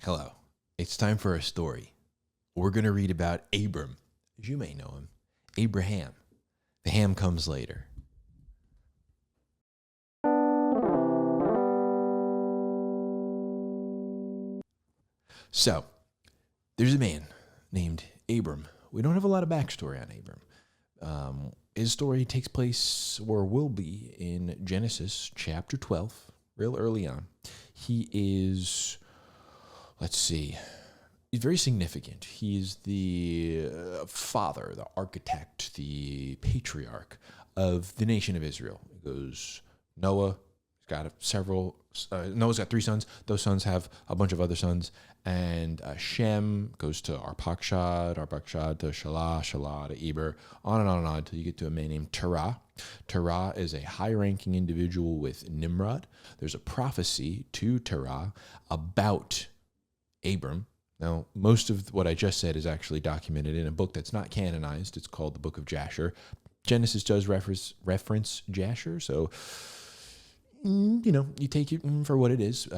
Hello. It's time for a story. We're going to read about Abram, as you may know him, Abraham. The ham comes later. So, there's a man named Abram. We don't have a lot of backstory on Abram. His story takes place, or will be, in Genesis chapter 12, real early on. He is, let's see, he's very significant. He is the father, the architect, the patriarch of the nation of Israel. It goes Noah. Noah's got 3 sons. Those sons have a bunch of other sons. And Shem goes to Arpachshad to Shelah, Shelah to Eber, on and on and on until you get to a man named Terah. Terah is a high-ranking individual with Nimrod. There's a prophecy to Terah about Abram. Now, most of what I just said is actually documented in a book that's not canonized. It's called the Book of Jasher. Genesis does reference Jasher, so you take it for what it is.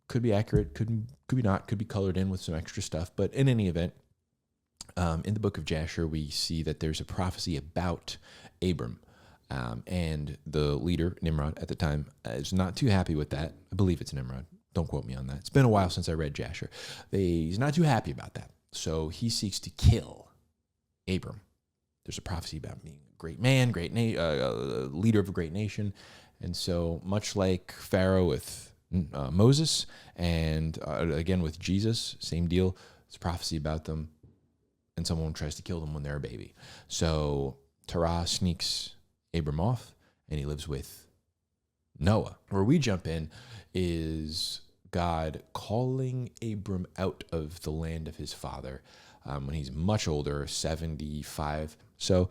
Could be accurate, could be not, could be colored in with some extra stuff. But in any event, in the book of Jasher, we see that there's a prophecy about Abram. And the leader, Nimrod, at the time, is not too happy with that. I believe it's Nimrod. Don't quote me on that. It's been a while since I read Jasher. He's not too happy about that. So he seeks to kill Abram. There's a prophecy about being a great man, leader of a great nation. And so much like Pharaoh with Moses and again with Jesus, same deal. It's a prophecy about them, and someone tries to kill them when they're a baby. So Terah sneaks Abram off, and he lives with Noah. Where we jump in is God calling Abram out of the land of his father when he's much older, 75. So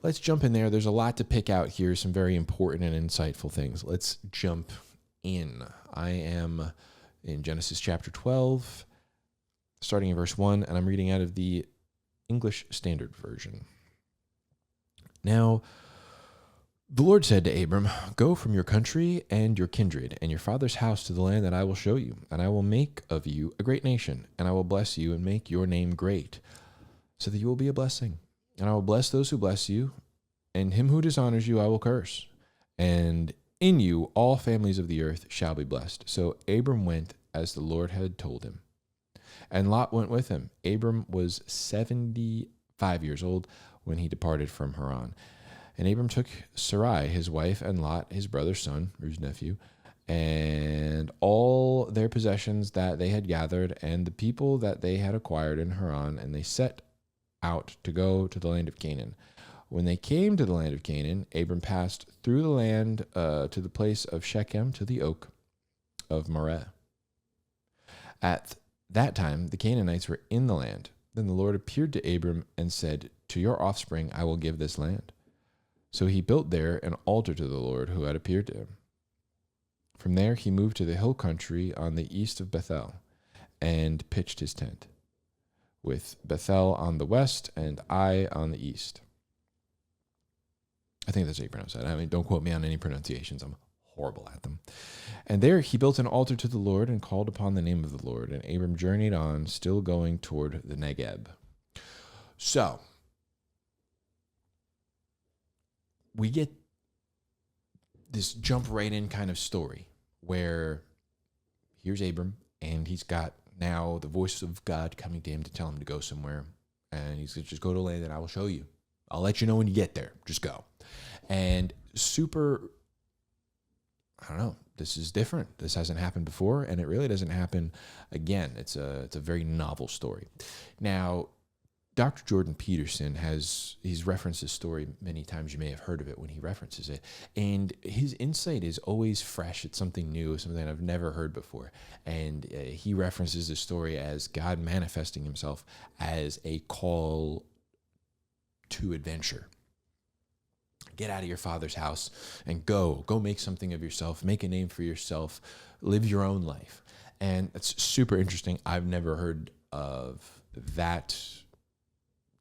let's jump in there. There's a lot to pick out here, some very important and insightful things. Let's jump in. I am in Genesis chapter 12, starting in verse 1, and I'm reading out of the English Standard Version. Now, the Lord said to Abram, "Go from your country and your kindred and your father's house to the land that I will show you, and I will make of you a great nation, and I will bless you and make your name great, so that you will be a blessing. And I will bless those who bless you, and him who dishonors you I will curse. And in you all families of the earth shall be blessed." So Abram went as the Lord had told him. And Lot went with him. Abram was 75 years old when he departed from Haran. And Abram took Sarai, his wife, and Lot, his brother's son, or his nephew, and all their possessions that they had gathered, and the people that they had acquired in Haran, and they set out to go to the land of Canaan. When they came to the land of Canaan, Abram passed through the land to the place of Shechem, to the oak of Moreh. At that time, the Canaanites were in the land. Then the Lord appeared to Abram and said, "To your offspring I will give this land." So he built there an altar to the Lord who had appeared to him. From there he moved to the hill country on the east of Bethel and pitched his tent, with Bethel on the west and Ai on the east. I think that's how you pronounce that. I mean, don't quote me on any pronunciations. I'm horrible at them. And there he built an altar to the Lord and called upon the name of the Lord. And Abram journeyed on, still going toward the Negeb. So we get this jump right in kind of story where here's Abram, and he's got now the voice of God coming to him to tell him to go somewhere. And he's going to just go to a land that I will show you. I'll let you know when you get there. Just go. And I don't know, this is different. This hasn't happened before, and it really doesn't happen again. It's a very novel story. Now, Dr. Jordan Peterson he's referenced this story many times. You may have heard of it when he references it. And his insight is always fresh. It's something new, something I've never heard before. And he references the story as God manifesting himself as a call to adventure. Get out of your father's house and go make something of yourself, make a name for yourself, live your own life. And it's super interesting. I've never heard of that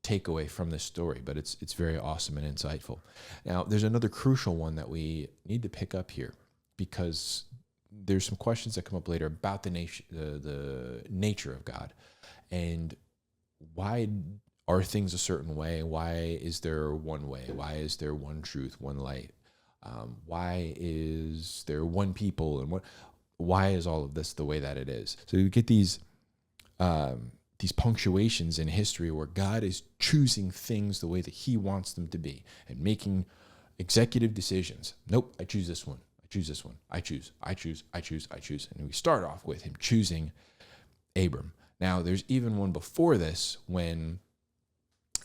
takeaway from this story, but it's very awesome and insightful. Now, there's another crucial one that we need to pick up here, because there's some questions that come up later about the nature of God, and why are things a certain way? Why is there one way? Why is there one truth, one light? Why is there one people? And why is all of this the way that it is? So you get these punctuations in history where God is choosing things the way that he wants them to be and making executive decisions. Nope, I choose this one. I choose this one. I choose. And we start off with him choosing Abram. Now, there's even one before this when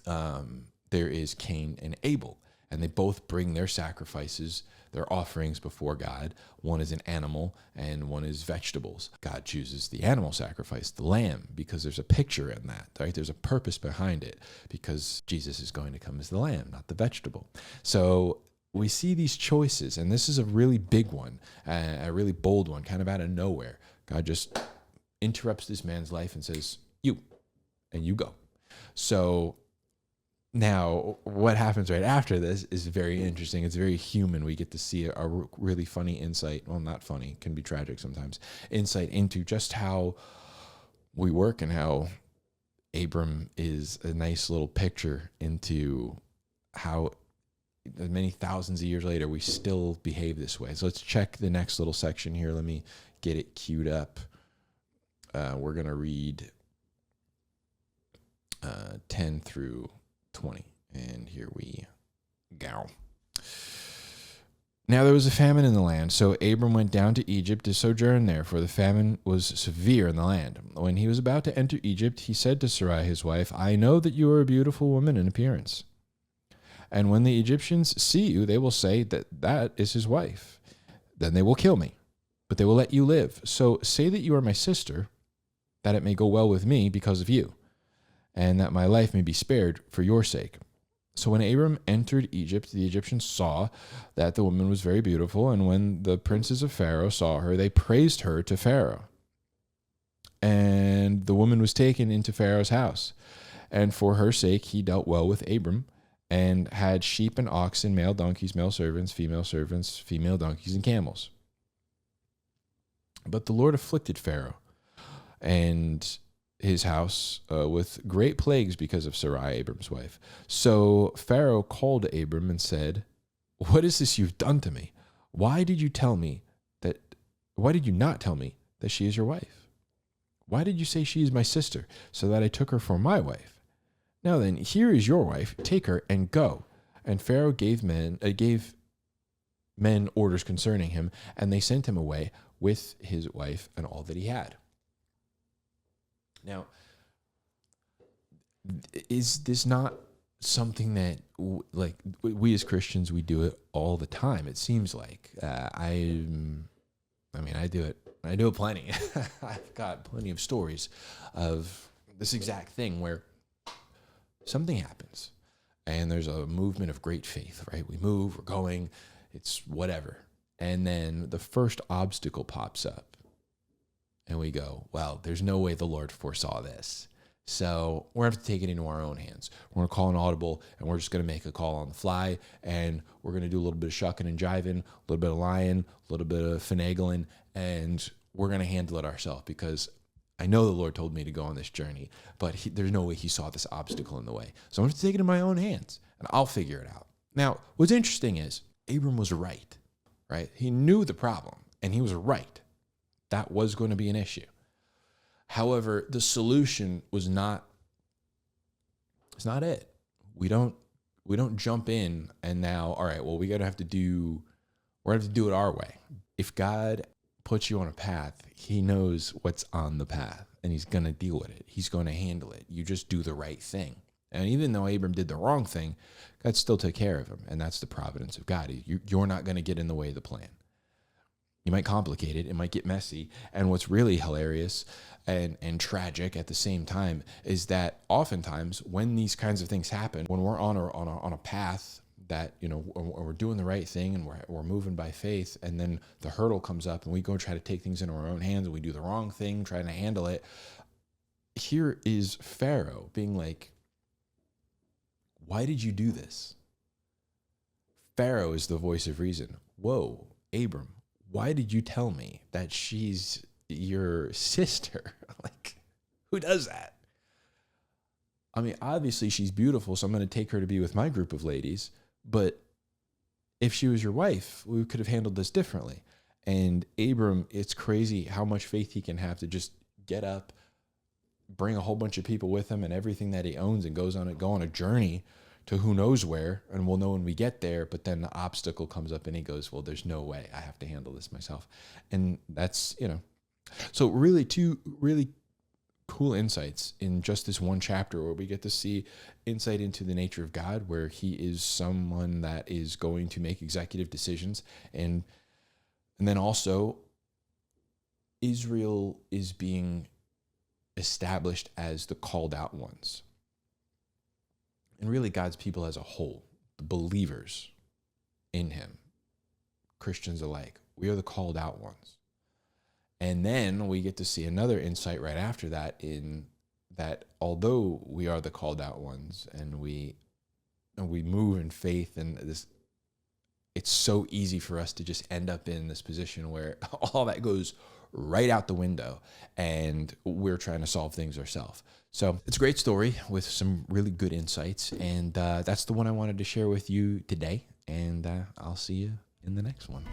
there is Cain and Abel, and they both bring their sacrifices, their offerings before God. One is an animal and one is vegetables. God chooses the animal sacrifice, the lamb, because there's a picture in that, right? There's a purpose behind it, because Jesus is going to come as the lamb, not the vegetable. So we see these choices, and this is a really big one, a really bold one, kind of out of nowhere. God just interrupts this man's life and says, you, and you go. So now, what happens right after this is very interesting. It's very human. We get to see a really funny insight. Well, not funny, can be tragic sometimes. Insight into just how we work and how Abram is a nice little picture into how many thousands of years later we still behave this way. So let's check the next little section here. Let me get it queued up. We're going to read 10 through 20. And here we go. Now there was a famine in the land, so Abram went down to Egypt to sojourn there, for the famine was severe in the land. When he was about to enter Egypt, he said to Sarai his wife, I know that you are a beautiful woman in appearance. And when the Egyptians see you, they will say that is his wife. Then they will kill me, but they will let you live. So say that you are my sister, that it may go well with me because of you, and that my life may be spared for your sake. So when Abram entered Egypt, the Egyptians saw that the woman was very beautiful, and when the princes of Pharaoh saw her, they praised her to Pharaoh. And the woman was taken into Pharaoh's house, and for her sake he dealt well with Abram, and had sheep and oxen, male donkeys, male servants, female donkeys, and camels. But the Lord afflicted Pharaoh and his house with great plagues because of Sarai, Abram's wife. So Pharaoh called Abram and said, what is this you've done to me? Why did you not tell me that she is your wife? Why did you say she is my sister, so that I took her for my wife? Now then, here is your wife, take her and go. And Pharaoh gave men orders concerning him, and they sent him away with his wife and all that he had. Now, is this not something that, like, we as Christians, we do it all the time? It seems like I do it. I do it plenty. I've got plenty of stories of this exact thing where something happens and there's a movement of great faith, right? We move, we're going, it's whatever. And then the first obstacle pops up. And we go, well, there's no way the Lord foresaw this. So we're going to have to take it into our own hands. We're going to call an audible, and we're just going to make a call on the fly, and we're going to do a little bit of shucking and jiving, a little bit of lying, a little bit of finagling, and we're going to handle it ourselves, because I know the Lord told me to go on this journey, but there's no way he saw this obstacle in the way. So I'm going to take it in my own hands, and I'll figure it out. Now, what's interesting is Abram was right? He knew the problem, and he was right. That was going to be an issue. However, the solution was not, it's not it. We don't jump in and now, all right, well, we're going to have to do it our way. If God puts you on a path, he knows what's on the path, and he's going to deal with it. He's going to handle it. You just do the right thing. And even though Abram did the wrong thing, God still took care of him, and that's the providence of God. You're not going to get in the way of the plan. You might complicate it. It might get messy. And what's really hilarious and tragic at the same time is that oftentimes when these kinds of things happen, when we're on a path that, we're doing the right thing and we're moving by faith, and then the hurdle comes up and we go try to take things into our own hands and we do the wrong thing, trying to handle it. Here is Pharaoh being like, why did you do this? Pharaoh is the voice of reason. Whoa, Abram, why did you tell me that she's your sister? Like, who does that? I mean, obviously she's beautiful, so I'm going to take her to be with my group of ladies. But if she was your wife, we could have handled this differently. And Abram, it's crazy how much faith he can have to just get up, bring a whole bunch of people with him and everything that he owns, and go on a journey to who knows where, and we'll know when we get there. But then the obstacle comes up and he goes, well, there's no way, I have to handle this myself. And that's, so really two really cool insights in just this one chapter, where we get to see insight into the nature of God, where he is someone that is going to make executive decisions. And then also Israel is being established as the called out ones. And really God's people as a whole, the believers in him, Christians alike, we are the called out ones. And then we get to see another insight right after that, in that although we are the called out ones and we move in faith, and this, it's so easy for us to just end up in this position where all that goes right out the window and we're trying to solve things ourselves. So it's a great story with some really good insights. And that's the one I wanted to share with you today. And I'll see you in the next one.